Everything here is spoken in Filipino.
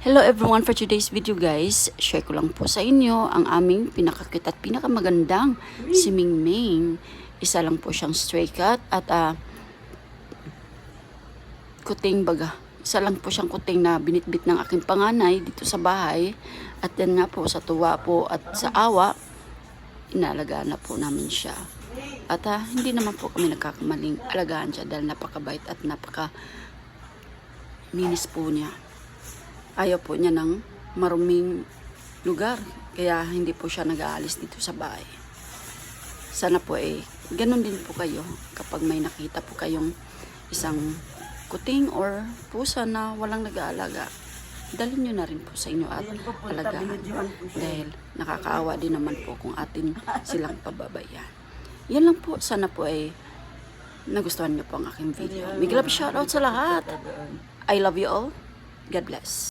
Hello everyone, for today's video guys, share ko lang po sa inyo ang aming pinakakit at pinakamagandang si Ming Ming. Isa lang po siyang stray cat at kuting baga. Isa lang po siyang kuting na binitbit ng aking panganay dito sa bahay. At yan nga po, sa tuwa po at sa awa, inalagaan na po namin siya. At hindi naman po kami nagkakamaling alagaan siya dahil napakabait at napaka-minis po niya. Ayaw po niya ng maruming lugar. Kaya hindi po siya nag-aalis dito sa bahay. Sana po ganun din po kayo kapag may nakita po kayong isang kuting or pusa na walang nag-aalaga. Dalhin nyo na rin po sa inyo at alagaan. Dahil nakakaawa din naman po kung atin silang pababayaan. Yan lang po. Sana po nagustuhan nyo po ang aking video. Big love shoutout sa lahat. I love you all. God bless.